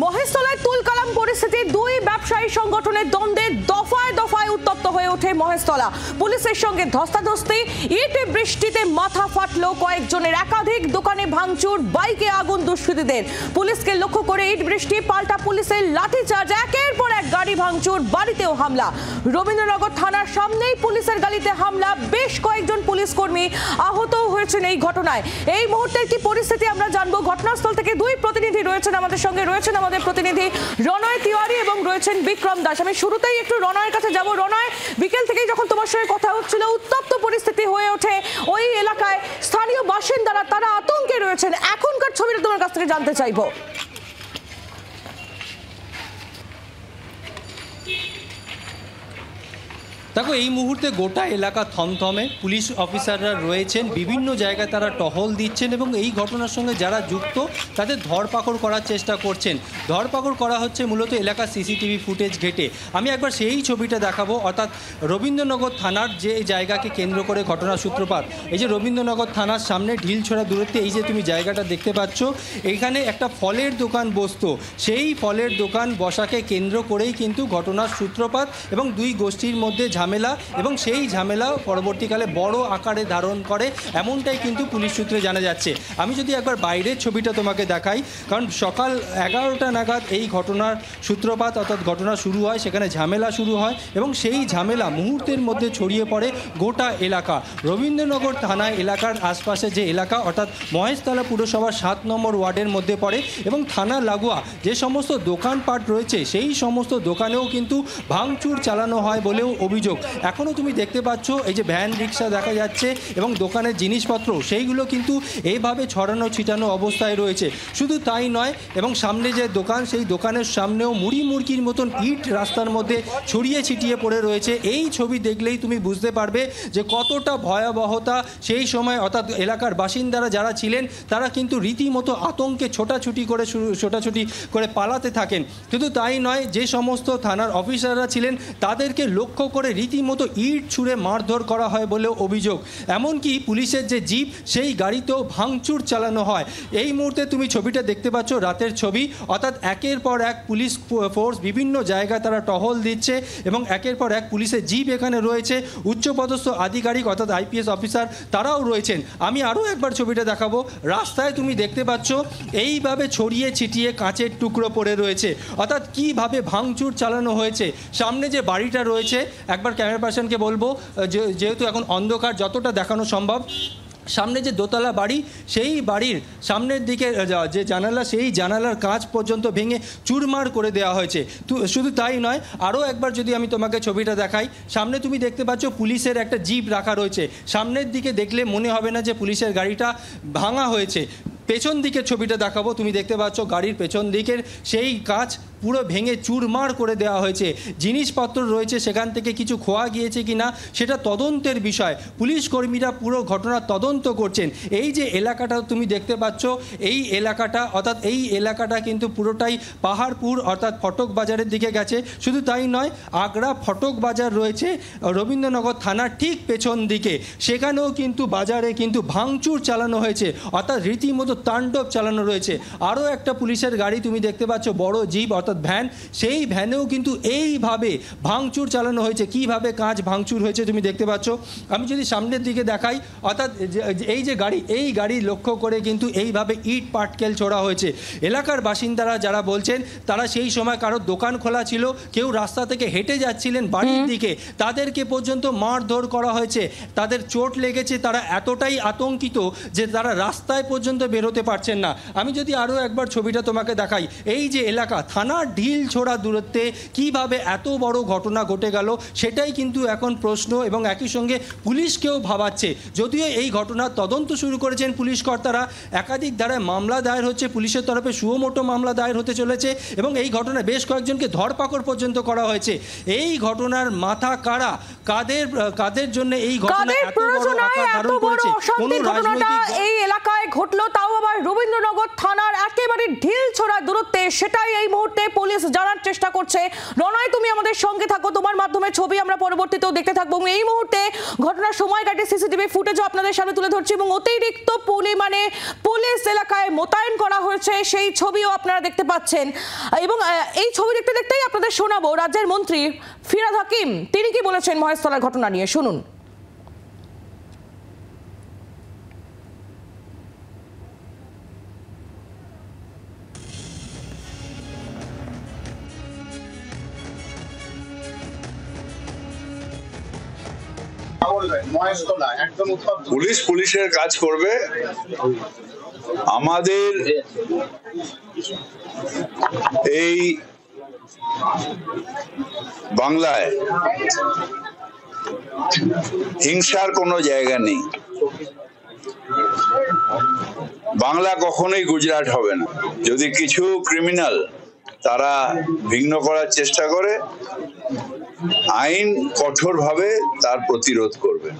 মহেশতলায় তুলকালাম পরিস্থিতি, দুই ব্যবসায়ী সংগঠনের দ্বন্দ্বে দফায় দফায় উত্তপ্ত হয়ে ওঠে মহেশতলা। পুলিশের সঙ্গে ধস্তাধস্তি, ইট বৃষ্টিতে মাথা ফাটলো কয়েকজনের, একাধিক দোকানে ভাঙচুর, বাইকে আগুন দুষ্কৃতীদের। পুলিশকে লক্ষ্য করে ইট বৃষ্টি, পাল্টা পুলিশের লাঠিচার্জ, একের পর এক গাড়ি ভাঙচুর, বাড়িতেও হামলা। রবীন্দ্রনগর থানার সামনেই পুলিশের গাড়িতে হামলা, বেশ কয়েকজন পুলিশ কর্মী আহত হয়েছেন এই ঘটনায়। এই মুহূর্তের কি পরিস্থিতি আমরা জানবো। ঘটনাস্থল থেকে দুই প্রতিনিধি রয়েছেন আমাদের সঙ্গে, রয়েছেন আমাদের প্রতিনিধি রণয় তিওয়ারি এবং রয়েছেন বিক্রম দাস। আমি শুরুতেই একটু রণয়ের কাছে যাব। রণয়, বিকেল থেকেই যখন তোমার সঙ্গে কথা হচ্ছিল, উত্তপ্ত পরিস্থিতি হয়ে ওঠে ওই এলাকায়, স্থানীয় বাসিন্দারা তারা আতঙ্কে রয়েছেন। এখনকার ছবিটা তোমার কাছ থেকে জানতে চাইবো। দেখো, এই মুহূর্তে গোটা এলাকা থমথমে, পুলিশ অফিসাররা রয়েছেন, বিভিন্ন জায়গায় তারা টহল দিচ্ছেন এবং এই ঘটনার সঙ্গে যারা যুক্ত তাদের ধরপাকড় করার চেষ্টা করছেন। ধরপাকড় করা হচ্ছে মূলত এলাকার সিসিটিভি ফুটেজ ঘেটে। আমি একবার সেই ছবিটা দেখাবো, অর্থাৎ রবীন্দ্রনগর থানার যে জায়গাকে কেন্দ্র করে ঘটনার সূত্রপাত। এই যে রবীন্দ্রনগর থানার সামনে ঢিলছোড়া দূরত্বে এই যে তুমি জায়গাটা দেখতে পাচ্ছ, এখানে একটা ফলের দোকান বসতো। সেই ফলের দোকান বসাকে কেন্দ্র করেই কিন্তু ঘটনার সূত্রপাত এবং দুই গোষ্ঠীর মধ্যে ঝামেলা, এবং সেই ঝামেলা পরবর্তীকালে বড় আকারে ধারণ করে, এমনটাই কিন্তু পুলিশ সূত্রে জানা যাচ্ছে। আমি যদি একবার বাইরের ছবিটা তোমাকে দেখাই, কারণ সকাল 11টা নাগাদ এই ঘটনার সূত্রপাত, অর্থাৎ ঘটনা শুরু হয়, সেখানে ঝামেলা শুরু হয় এবং সেই ঝামেলা মুহূর্তের মধ্যে ছড়িয়ে পড়ে গোটা এলাকা। রবীন্দ্রনগর থানা এলাকার আশপাশে যে এলাকা, অর্থাৎ মহেশতলা পুরসভার 7 নম্বর ওয়ার্ডের মধ্যে পড়ে এবং থানা লাগোয়া যে সমস্ত দোকানপাট রয়েছে সেই সমস্ত দোকানেও কিন্তু ভাঙচুর চালানো হয় বলেও অভিযোগ। এখনও তুমি দেখতে পাচ্ছ এই যে ভ্যান রিক্সা দেখা যাচ্ছে এবং দোকানের জিনিসপত্র সেইগুলো কিন্তু এইভাবে ছড়ানো ছিটানো অবস্থায় রয়েছে। শুধু তাই নয়, এবং সামনে যে দোকান, সেই দোকানের সামনেও মুড়ি মুড়কির মতন ইট রাস্তার মধ্যে ছড়িয়ে ছিটিয়ে পড়ে রয়েছে। এই ছবি দেখলেই তুমি বুঝতে পারবে যে কতটা ভয়াবহতা সেই সময়, অর্থাৎ এলাকার বাসিন্দারা যারা ছিলেন তারা কিন্তু রীতিমতো আতঙ্কে ছোটাছুটি করে পালাতে থাকেন। শুধু তাই নয়, যে সমস্ত থানার অফিসাররা ছিলেন তাদেরকে লক্ষ্য করে রীতিমতো ইট ছুঁড়ে মারধর করা হয় বলেও অভিযোগ। এমনকি পুলিশের যে জিপ, সেই গাড়িতেও ভাঙচুর চালানো হয়। এই মুহূর্তে তুমি ছবিটা দেখতে পাচ্ছ, রাতের ছবি, অর্থাৎ একের পর এক পুলিশ ফোর্স বিভিন্ন জায়গায় তারা টহল দিচ্ছে এবং একের পর এক পুলিশের জিপ এখানে রয়েছে, উচ্চপদস্থ আধিকারিক অর্থাৎ আইপিএস অফিসার তারাও রয়েছেন। আমি আরও একবার ছবিটা দেখাবো। রাস্তায় তুমি দেখতে পাচ্ছ এইভাবে ছড়িয়ে ছিটিয়ে কাঁচের টুকরো পড়ে রয়েছে, অর্থাৎ কীভাবে ভাঙচুর চালানো হয়েছে। সামনে যে বাড়িটা রয়েছে, একবার ক্যামেরা পার্সনকে বলবো, যেহেতু এখন অন্ধকার, যতটা দেখানো সম্ভব, সামনে যে দোতলা বাড়ি, সেই বাড়ির সামনের দিকে যে জানালা, সেই জানালার কাঁচ পর্যন্ত ভেঙে চুরমার করে দেওয়া হয়েছে। শুধু তাই নয়, আরও একবার যদি আমি তোমাকে ছবিটা দেখাই, সামনে তুমি দেখতে পাচ্ছ পুলিশের একটা জিপ রাখা রয়েছে। সামনের দিকে দেখলে মনে হবে না যে পুলিশের গাড়িটা ভাঙা হয়েছে। পেছন দিকের ছবিটা দেখাবো, তুমি দেখতে পাচ্ছ গাড়ির পেছন দিকের সেই কাঁচ পুরো ভেঙে চুরমার করে দেওয়া হয়েছে। জিনিসপত্র রয়েছে, সেখান থেকে কিছু খোয়া গিয়েছে কিনা সেটা তদন্তের বিষয়। পুলিশ কর্মীরা পুরো ঘটনার তদন্ত করছেন। এই যে এলাকাটা তুমি দেখতে পাচ্ছ, এই এলাকাটা কিন্তু পুরোটাই পাহাড়পুর অর্থাৎ ফটক বাজারের দিকে গেছে। শুধু তাই নয়, আগ্রা ফটক বাজার রয়েছে রবীন্দ্রনগর থানার ঠিক পেছন দিকে, সেখানেও কিন্তু বাজারে কিন্তু ভাঙচুর চালানো হয়েছে, অর্থাৎ রীতিমতো তাণ্ডব চালানো রয়েছে। আরও একটা পুলিশের গাড়ি তুমি দেখতে পাচ্ছ, বড় জিপ অর্থাৎ ভ্যান, সেই ভ্যানেও কিন্তু এইভাবে ভাঙচুর চালানো হয়েছে। কিভাবে কাঁচ ভাঙচুর হয়েছে তুমি দেখতে পাচ্ছ। আমি যদি সামনের দিকে দেখাই, অর্থাৎ এই যে গাড়ি, এই গাড়ি লক্ষ্য করে কিন্তু এইভাবে ইট পাটকেল ছোড়া হয়েছে। এলাকার বাসিন্দারা যারা বলছেন, তারা সেই সময় কারোর দোকান খোলা ছিল, কেউ রাস্তা থেকে হেঁটে যাচ্ছিলেন বাড়ির দিকে, তাদেরকে পর্যন্ত মারধর করা হয়েছে, তাদের চোট লেগেছে, তারা এতটাই আতঙ্কিত যে তারা রাস্তায় পর্যন্ত বেরোতে পারছেন না। আমি যদি আরও একবার ছবিটা তোমাকে দেখাই, এই যে এলাকা, থানার ঢিল ছোড়া দূরত্বে কিভাবে এত বড় ঘটনা ঘটে গেল, সেটাই কিন্তু এখন প্রশ্ন এবং একই সঙ্গে পুলিশকেও ভাবাচ্ছে। যদিও এই ঘটনার তদন্ত শুরু করেছেন পুলিশ কর্তারা, একাধিক ধারায় মামলা দায়ের হচ্ছে, পুলিশের তরফে সুমোটো মামলা দায়ের হতে চলেছে এবং এই ঘটনায় বেশ কয়েকজনকে ধরপাকড় পর্যন্ত করা হয়েছে। এই ঘটনার মাথা কারা, কাদের জন্য এই ঘটনা এত বড় আকার ধারণ করেছে, কোন রাজনৈতিক এই এলাকায় ঘটলো, তাও আবার রবীন্দ্রনগর থানার একেবারে ঢিল ছোড়া দূরত্বে, সেটাই এই মুহূর্তে পুলিশ জানার চেষ্টা করছে। রনয়, তুমি আমাদের সঙ্গে থাকো, তোমার মাধ্যমে ছবি আমরা পরবর্তীতেও দেখতে থাকবো। এই মুহূর্তে ঘটনার সময় কাটে সিসিটিভি ফুটেজও আপনাদের সামনে তুলে ধরছি এবং অতিরিক্ত পুলিশ এলাকায় মোতায়েন করা হয়েছে, সেই ছবিও আপনারা দেখতে পাচ্ছেন। এবং এই ছবি দেখতে দেখতেই আপনাদের শোনাবো রাজ্যের মন্ত্রী ফিরহাদ হাকিম, তিনি কি বলেছেন মহেশতলার ঘটনা নিয়ে, শুনুন। পুলিশ পুলিশের কাজ করবে। আমাদের এই বাংলায় হিংসার কোনো জায়গা নেই। বাংলা কখনোই গুজরাট হবে না। যদি কিছু ক্রিমিনাল তারা বিঘ্ন করার চেষ্টা করে, আইন কঠোরভাবে তার প্রতিরোধ করবে।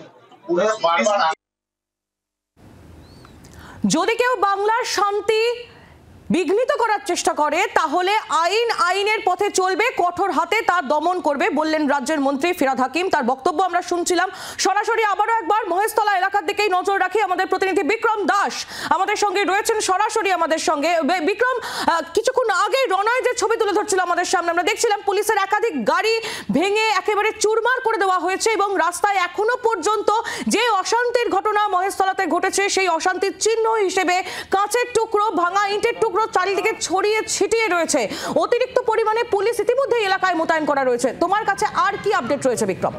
যদি কেউ বাংলার শান্তি বিঘ্নিত করার চেষ্টা করে তাহলে আইনের পথে চলবে, কঠোর হাতে তা দমন করবে, বললেন রাজ্যের মন্ত্রী ফিরহাদ হাকিম। তার বক্তব্য আমরা শুনছিলাম। সরাসরি আবারও একবার মহেশতলা এলাকার দিকেই নজর রাখি। আমাদের প্রতিনিধি বিক্রম দাস আমাদের সঙ্গে রয়েছেন সরাসরি আমাদের সঙ্গে। বিক্রম, কিছুক্ষণ আগে রনয় যে ছবি তুলে ধরছিল আমাদের সামনে, আমরা দেখছিলাম পুলিশের একাধিক গাড়ি ভেঙে একেবারে চুরমার করে দেওয়া হয়েছে এবং রাস্তায় এখনো পর্যন্ত যে অশান্তির ঘটনা মহেশতলাতে ঘটেছে সেই অশান্তির চিহ্ন হিসেবে কাঁচের টুকরো, ভাঙা ইটের টুকরো চারিদিকে ছড়িয়ে ছিটিয়ে রয়েছে। অতিরিক্ত পরিমাণে পুলিশ ইতিমধ্যে এলাকায় মোতায়েন করা রয়েছে। তোমার কাছে আর কি আপডেট রয়েছে বিক্রম?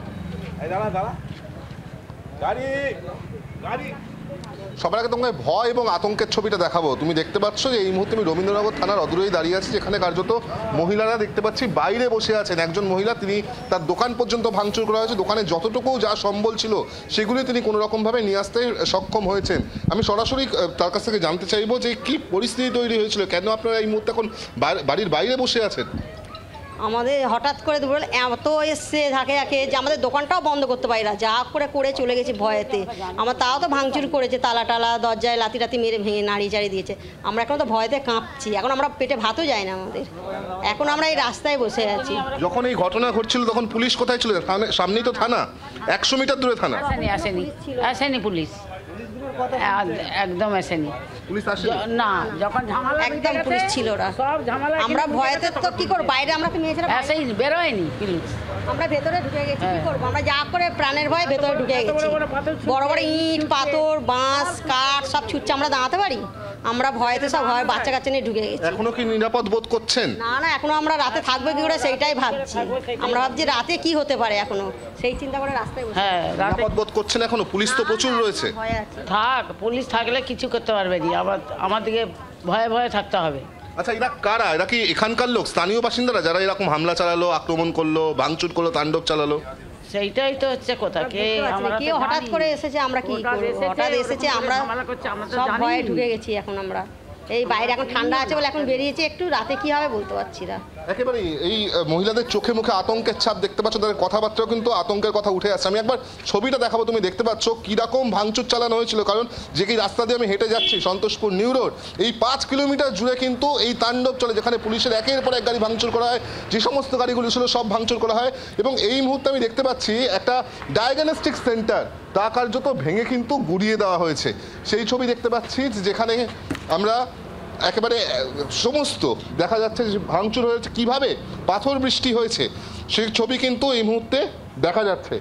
সবার আগে তোমাকে ভয় এবং আতঙ্কের ছবিটা দেখাবো। তুমি দেখতে পাচ্ছ যে এই মুহূর্তে আমি রবীন্দ্রনগর থানার অদূরেই দাঁড়িয়ে আছি, যেখানে কার্যত মহিলারা দেখতে পাচ্ছি বাইরে বসে আছেন। একজন মহিলা, তিনি তার দোকান পর্যন্ত ভাঙচুর করা হয়েছে, দোকানে যতটুকু যা সম্বল ছিল সেগুলি তিনি কোনো রকমভাবে নিয়ে আসতে সক্ষম হয়েছেন। আমি সরাসরি তার কাছ থেকে জানতে চাইবো যে কি পরিস্থিতি তৈরি হয়েছিল, কেন আপনারা এই মুহূর্তে এখন বাড়ির বাইরে বসে আছেন? আমাদের হঠাৎ করে দুপুর এত এসছে ঝাঁকে ঝাঁকে যে আমাদের দোকানটাও বন্ধ করতে পারি না, যা করে চলে গেছি ভয়েতে। আমার তাও তো ভাঙচুর করেছে, তালা টালা দরজায় লাতি টাতি মেরে ভেঙে নাড়ি চাড়ি দিয়েছে। আমরা এখন তো ভয়েতে কাঁপছি, এখন আমরা পেটে ভাতও যায় না আমাদের, এখন আমরা এই রাস্তায় বসে আছি। যখন এই ঘটনা ঘটছিল তখন পুলিশ কোথায় ছিল? সামনেই তো থানা, 100 মিটার দূরে থানা। আসেনি পুলিশ, একদম আসেনি পুলিশ আসে না। যখন ঝামেলা একদম পুলিশ ছিল না, সব ঝামেলা আমরা ভয়েতে তো কি করবো, বাইরে আমরা তো মেয়েছেন আসেনি, বেরোয়নি পুলিশ। আমরা ভেতরে ঢুকে গেছি, কি করবো আমরা, যা করে প্রাণের ভয়ে ভেতরে ঢুকে গেছি। বড় বড় ইট পাথর বাঁশ কাঠ সব ছুটছে, আমরা দাঁড়াতে পারি? আমরা ভয়েতে সব ভয় বাচ্চা কাচ্চা নিয়ে ঢুকে গেছি। এখনো কি নিরাপদ বোধ করছেন? না, এখনো আমরা রাতে থাকবে কি করে সেইটাই ভাবছি। আমরা ভাবছি রাতে কি হতে পারে, এখনো সেই চিন্তা করে রাস্তায় বসে। হ্যাঁ, নিরাপদ বোধ করছেন এখনো? পুলিশ তো প্রচুর রয়েছে। ভয়ে আছি। থাক, পুলিশ থাকলে কিছু করতে পারবে না, আমাদেরকে ভয়ে ভয়ে থাকতে হবে। আচ্ছা, এরা কারা? এরা কি এখানকার লোক, স্থানীয় বাসিন্দারা, যারা এরকম হামলা চালালো, আক্রমণ করলো, ভাঙচুর করলো, তাণ্ডব চালালো? সেইটাই তো হচ্ছে কথা। কেউ হঠাৎ করে এসেছে, আমরা কি করবো, হঠাৎ এসেছে, আমরা সব ভয়ে ঢুকে গেছি। এখন আমরা এই বাইরে এখন ঠান্ডা আছে বলে এখন বেরিয়েছি একটু, রাতে কি হবে বলতে পারছি না। একেবারে এই মহিলাদের চোখে মুখে আতঙ্কের ছাপ দেখতে পাচ্ছ, তাদের কথাবার্তাও কিন্তু আতঙ্কের কথা উঠে আসছে। আমি একবার ছবিটা দেখাবো, তুমি দেখতে পাচ্ছ কিরকম ভাঙচুর চালানো হয়েছিল। কারণ যে কি রাস্তা দিয়ে আমি হেঁটে যাচ্ছি, সন্তোষপুর নিউ রোড, এই 5 কিলোমিটার জুড়ে কিন্তু এই তাণ্ডব চলে, যেখানে পুলিশের একের পর এক গাড়ি ভাঙচুর করা হয়, যে সমস্ত গাড়িগুলো ছিল সব ভাঙচুর করা হয়। এবং এই মুহূর্তে আমি দেখতে পাচ্ছি একটা ডায়াগনস্টিক সেন্টার, তা কার্যত ভেঙে কিন্তু গুড়িয়ে দেওয়া হয়েছে। সেই ছবি দেখতে পাচ্ছি যেখানে আমরা একেবারে সমস্ত দেখা যাচ্ছে যে ভাঙচুর হয়েছে, কিভাবে পাথর বৃষ্টি হয়েছে সেই ছবি কিন্তু এই মুহূর্তে দেখা যাচ্ছে।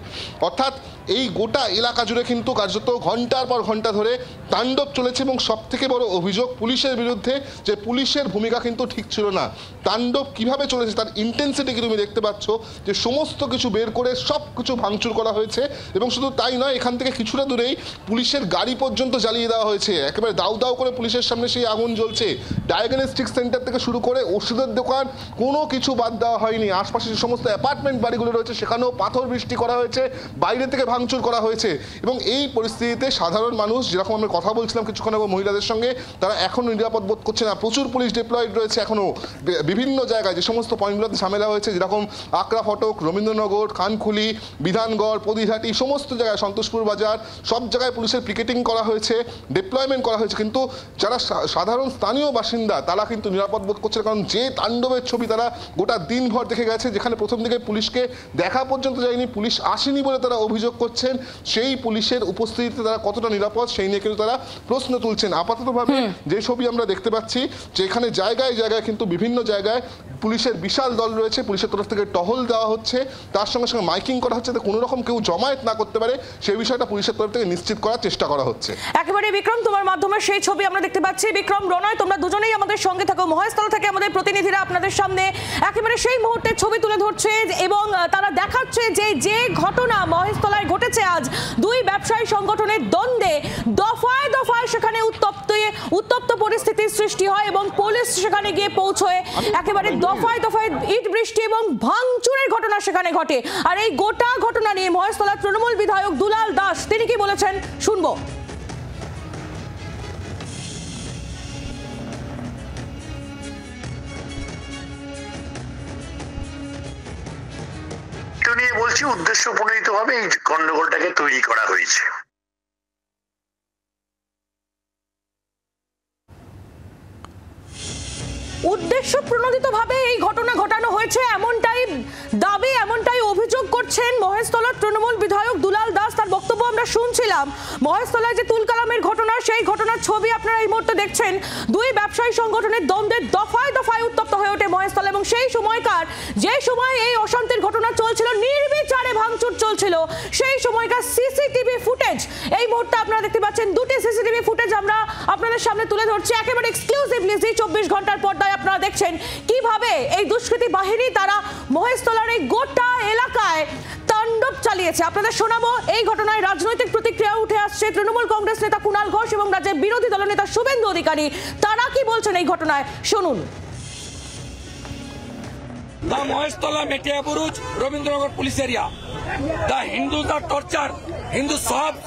অর্থাৎ এই গোটা এলাকা জুড়ে কিন্তু কার্যত ঘন্টার পর ঘন্টা ধরে তাণ্ডব চলেছে। এবং সব থেকে বড় অভিযোগ পুলিশের বিরুদ্ধে, যে পুলিশের ভূমিকা কিন্তু ঠিক ছিল না। তাণ্ডব কিভাবে চলেছে তার ইন্টেন্সিটি কি তুমি দেখতে পাচ্ছ, যে সমস্ত কিছু বের করে সব কিছু ভাঙচুর করা হয়েছে। এবং শুধু তাই নয়, এখান থেকে কিছুটা দূরেই পুলিশের গাড়ি পর্যন্ত জ্বালিয়ে দেওয়া হয়েছে। একেবারে দাউ দাউ করে পুলিশের সামনে সেই আগুন জ্বলছে। ডায়াগনস্টিক সেন্টার থেকে শুরু করে ওষুধের দোকান, কোনো কিছু বাদ দেওয়া হয়নি। আশপাশে যে সমস্ত অ্যাপার্টমেন্ট বাড়িগুলো রয়েছে সেখানেও পাথর বৃষ্টি করা হয়েছে, বাইরে থেকে ভাঙচুর করা হয়েছে। এবং এই পরিস্থিতিতে সাধারণ মানুষ, যেরকম আমরা কথা বলছিলাম কিছুক্ষণ আগে মহিলাদের সঙ্গে, তারা এখনও নিরাপদ বোধ করছে না। প্রচুর পুলিশ ডিপ্লয়েড রয়েছে এখনও বিভিন্ন জায়গায়, যে সমস্ত পয়েন্টগুলোতে ঝামেলা হয়েছে, যেরকম আকরা ফটক, রবীন্দ্রনগর, খানখুলি, বিধানগড়, পদিঘাটি, সমস্ত জায়গায়, সন্তোষপুর বাজার, সব জায়গায় পুলিশের পিকেটিং করা হয়েছে, ডিপ্লয়মেন্ট করা হয়েছে। কিন্তু যারা সাধারণ স্থানীয় বাসিন্দা তারা কিন্তু নিরাপদ বোধ করছে, কারণ যে তাণ্ডবের ছবি তারা গোটা দিনভর দেখে গেছে, যেখানে প্রথম দিকে পুলিশকে দেখা পর্যন্ত যায়নি, পুলিশ আসেনি বলে তারা অভিযোগ করছেন, সেই পুলিশের উপস্থিতিতে তারা কতটা নিরাপদ সেই নিয়ে কিন্তু তারা প্রশ্ন তুলছেন। আপাততভাবে যে ছবি আমরা দেখতে পাচ্ছি, যেখানে জায়গায় জায়গায় কিন্তু বিভিন্ন জায়গায় পুলিশের বিশাল দল রয়েছে, পুলিশের তরফ থেকে টহল দেওয়া হচ্ছে, তার সঙ্গে সঙ্গে মাইকিং করা হচ্ছে, যাতে কোনো রকম কেউ জমায়েত না করতে পারে সেই বিষয়টা পুলিশের তরফ থেকে নিশ্চিত করার চেষ্টা করা হচ্ছে। একেবারে বিক্রম, তোমার মাধ্যমে সেই ছবি আমরা দেখতে পাচ্ছি। বিক্রম, রনয়, তোমরা দুজনেই আমাদের সঙ্গে থাকো। মহেশতলা থেকে আমাদের প্রতিনিধিরা আপনাদের সামনে একেবারে সেই মুহূর্তের ছবি তুলে ধরছে এবং তারা দেখাচ্ছে যে ঘটনা মহেশতলায় ঘটেছে আজ, দুই ব্যবসায়ী সংগঠনের দ্বন্দ্বে দফায় দফায় সেখানে উত্তপ্ত পরিস্থিতির সৃষ্টি হয় এবং পুলিশ সেখানে গিয়ে পৌঁছয়। একেবারে দফায় দফায় ইট বৃষ্টি এবং ভাঙচুরের ঘটনা সেখানে ঘটে। আর এই গোটা ঘটনা নিয়ে মহেশতলার তৃণমূল বিধায়ক দুলাল দাস তিনি কি বলেছেন শুনবো। নিয়ে বলছি, উদ্দেশ্য প্রণোদিতভাবে এই গন্ডগোলটাকে তৈরি করা হয়েছে। উদ্দেশ্য প্রণোদিতভাবে এই ঘটনা ঘটানো হয়েছে এমনটাই দাবি, এমনটাই অভিযোগ করছেন মহেশতলার তৃণমূল বিধায়ক দুলাল দাস। তার বক্তব্য আমরা শুনছিলাম। মহেশতলায় যে তুলকালামের ঘটনা, সেই ঘটনার ছবি আপনারা এই মুহূর্তে দেখছেন। দুই ব্যবসায়ী সংগঠনের দ্বন্দ্বে দফায় দফায় উত্তপ্ত হয়ে ওঠে মহেশতলা এবং সেই সময়কার, যে সময় এই অশান্তির ঘটনা চলছিল, নির্বিচারে ভাঙচুর চলছিল, সেই সময়কার সিসিটিভি ফুটেজ এই মুহূর্তে আপনারা দেখতে পাচ্ছেন। দুটি সিসিটিভি ফুটেজ আমরা আপনাদের সামনে তুলে ধরছি একেবারে এক্সক্লুসিভলি। 24 ঘন্টার পর্দায় আপনারা দেখছেন কিভাবে এই দুষ্কৃতী বাহিনী তারা মহেশতলার এই গোটা এলাকায় তাণ্ডব চালিয়েছে। আপনাদের শোনাবো এই ঘটনায় রাজনৈতিক প্রতিক্রিয়া উঠে আসছে। তৃণমূল কংগ্রেস নেতা কুণাল ঘোষ এবং রাজ্যের বিরোধী দলনেতা শুভেন্দু অধিকারী তারা কি বলছেন এই ঘটনায় শুনুন। The Mohestala Metia Buruj, Rabindranagar police area. The Hindus are tortured, Hindu shops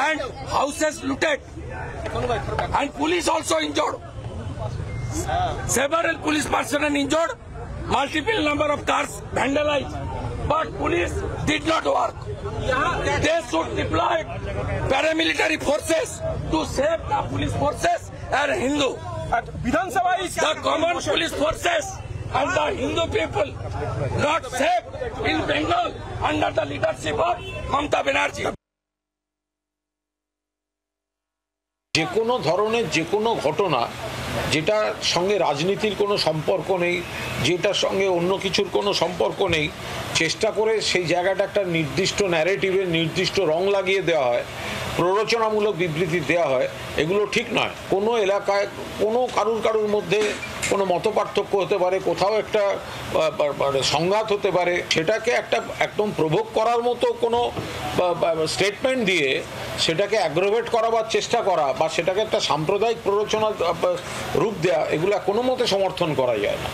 and houses looted, and police also injured. Several police personnel injured, multiple number of cars vandalized, but police did not work. They should deploy paramilitary forces to save the police forces and Hindu. The common police forces and the Hindu people not safe in Bengal under the leadership of Mamata Banerjee. যে কোনো ধরনের যে কোনো ঘটনা যেটার সঙ্গে রাজনীতির কোনো সম্পর্ক নেই, যেটার সঙ্গে অন্য কিছুর কোনো সম্পর্ক নেই, চেষ্টা করে সেই জায়গাটা একটা নির্দিষ্ট ন্যারেটিভের নির্দিষ্ট রং লাগিয়ে দেওয়া হয়, প্ররোচনামূলক বিবৃতি দেওয়া হয়, এগুলো ঠিক নয়। কোনো এলাকায় কোনো কারুর মধ্যে কোনো মতপার্থক্য হতে পারে, কোথাও একটা সংঘাত হতে পারে, সেটাকে একটা একদম প্রভোগ করার মতো কোনো স্টেটমেন্ট দিয়ে সেটাকে অ্যাগ্রোভেট করাবার চেষ্টা করা বা সেটাকে একটা সাম্প্রদায়িক প্ররোচনা রূপ দেওয়া, এগুলো কোনো মতে সমর্থন করা যায় না।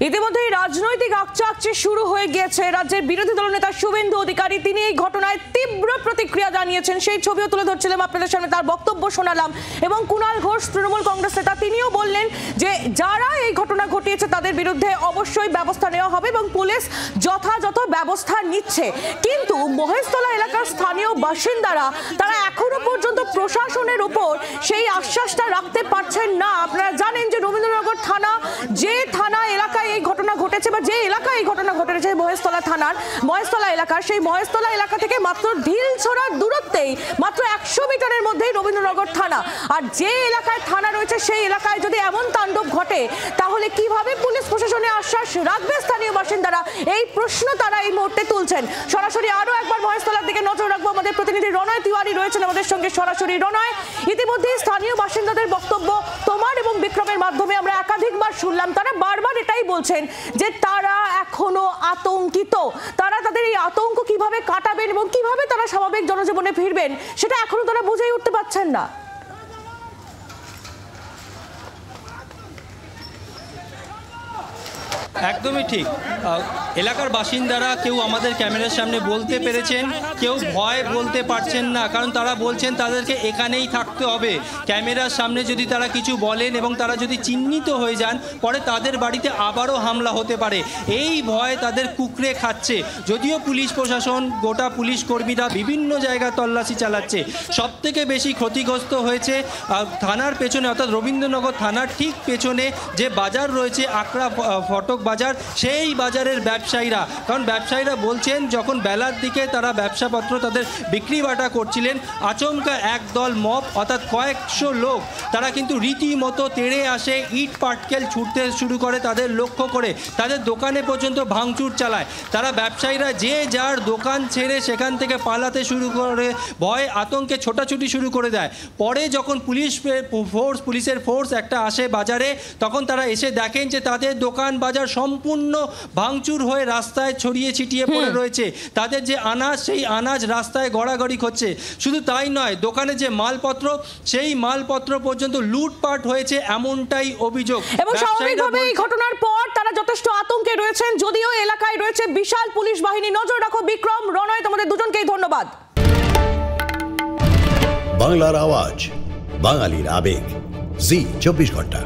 ইতিমধ্যেই রাজনৈতিক আকচাকচে শুরু হয়ে গিয়েছে। রাজ্যের বিরোধী দলনেতা শুভেন্দু অধিকারী তিনি এই ঘটনায় তীব্র প্রতিক্রিয়া জানিয়েছেন, সেই ছবিও তুলে ধরছিলাম আপনাদের সামনে, তার বক্তব্য শোনালাম। এবং কুণাল ঘোষ তৃণমূল কংগ্রেস নেতা তিনিও বললেন যে যারা এই ঘটনা ঘটিয়েছে তাদের বিরুদ্ধে অবশ্যই ব্যবস্থা নেওয়া হবে এবং পুলিশ যথাযথ ব্যবস্থা নিচ্ছে। কিন্তু মহেশতলা এলাকার স্থানীয় বাসিন্দারা তারা এখনো পর্যন্ত প্রশাসনের উপর সেই আশ্বাসটা রাখতে পারছেন না। আপনারা জানেন যে রবীন্দ্রনগর থানা, যে থানা এলাকায় এই ঘটনা ঘটেছে বা যে এলাকায় এই ঘটনা ঘটেছে মহেশতলা থানার মহেশতলা এলাকা, সেই মহেশতলা এলাকা থেকে মাত্র ঢিলছড়ার দূরত্বেই, মাত্র 100 মিটারের মধ্যেই রবীন্দ্রনগর থানা। আর যে এলাকায় থানা রয়েছে সেই এলাকায় যদি এমন তাণ্ডব ঘটে তাহলে কিভাবে পুলিশ প্রশাসনে আশ্বাস রাখবে স্থানীয় বাসিন্দারা, এই প্রশ্ন তারা এই মুহূর্তে তুলছেন। সরাসরি আরো একবার মহেশতলার দিকে নজর রাখবো। আমাদের প্রতিনিধি রনয় তিওয়ারি রয়েছেন আমাদের সঙ্গে সরাসরি। রনয়, ইতিমধ্যে স্থানীয় বাসিন্দাদের বক্তব্য তোমার এবং বিক্রমের মাধ্যমে আমরা একাধিকবার শুনলাম। তারা বারবার এটাই বলছেন যে তারা এখনো আতঙ্কিত, তারা তাদের এই আতঙ্ক কিভাবে কাটাবেন এবং কিভাবে তারা স্বাভাবিক জনজীবনে ফিরবেন সেটা এখনো তারা বুঝেই উঠতে পারছেন না। একদমই ঠিক। এলাকার বাসিন্দারা কেউ আমাদের ক্যামেরার সামনে বলতে পেরেছেন, কেউ ভয় বলতে পারছেন না, কারণ তারা বলছেন তাদেরকে এখানেই থাকতে হবে। ক্যামেরার সামনে যদি তারা কিছু বলেন এবং তারা যদি চিহ্নিত হয়ে যান, পরে তাদের বাড়িতে আবারও হামলা হতে পারে, এই ভয় তাদের কুঁকড়ে খাচ্ছে। যদিও পুলিশ প্রশাসন, গোটা পুলিশ কর্মীরা বিভিন্ন জায়গায় তল্লাশি চালাচ্ছে। সবথেকে বেশি ক্ষতিগ্রস্ত হয়েছে থানার পেছনে, অর্থাৎ রবীন্দ্রনগর থানার ঠিক পেছনে যে বাজার রয়েছে, আকরা ফটক বাজার, সেই বাজারের ব্যবসায়ীরা। কারণ ব্যবসায়ীরা বলছেন যখন বেলার দিকে তারা ব্যবসাপত্র তাদের বিক্রি বাটা করছিলেন, আচমকা একদল মব অর্থাৎ কয়েকশো লোক তারা কিন্তু রীতিমতো তেড়ে আসে, ইট পাটকেল ছুটতে শুরু করে তাদের লক্ষ্য করে, তাদের দোকানে পর্যন্ত ভাঙচুর চালায়। তারা ব্যবসায়ীরা যে যার দোকান ছেড়ে সেখান থেকে পালাতে শুরু করে, ভয় আতঙ্কে ছোটাছুটি শুরু করে দেয়। পরে যখন পুলিশের ফোর্স একটা আসে বাজারে, তখন তারা এসে দেখেন যে তাদের দোকান বাজার সম্পূর্ণ ভাঙচুর হয়ে রাস্তায় ছড়িয়ে ছিটিয়ে পড়ে রয়েছে। তাদের যে আনাজ, সেই আনাজ রাস্তায় গড়াগড়ি হচ্ছে। শুধু তাই নয়, দোকানে যে মালপত্র, সেই মালপত্র পর্যন্ত লুটপাট হয়েছে, এমনটাই অভিযোগ। এবং স্বাভাবিকভাবে এই ঘটনার পর তারা যথেষ্ট আতঙ্কে রয়েছেন, যদিও এলাকায় রয়েছে বিশাল পুলিশ বাহিনী। নজর রাখো বিক্রম, রণয়, তোমাদের দুজনকেই ধন্যবাদ। বাংলার আওয়াজ, বাঙালির আবেগ, জি 24 ঘন্টা।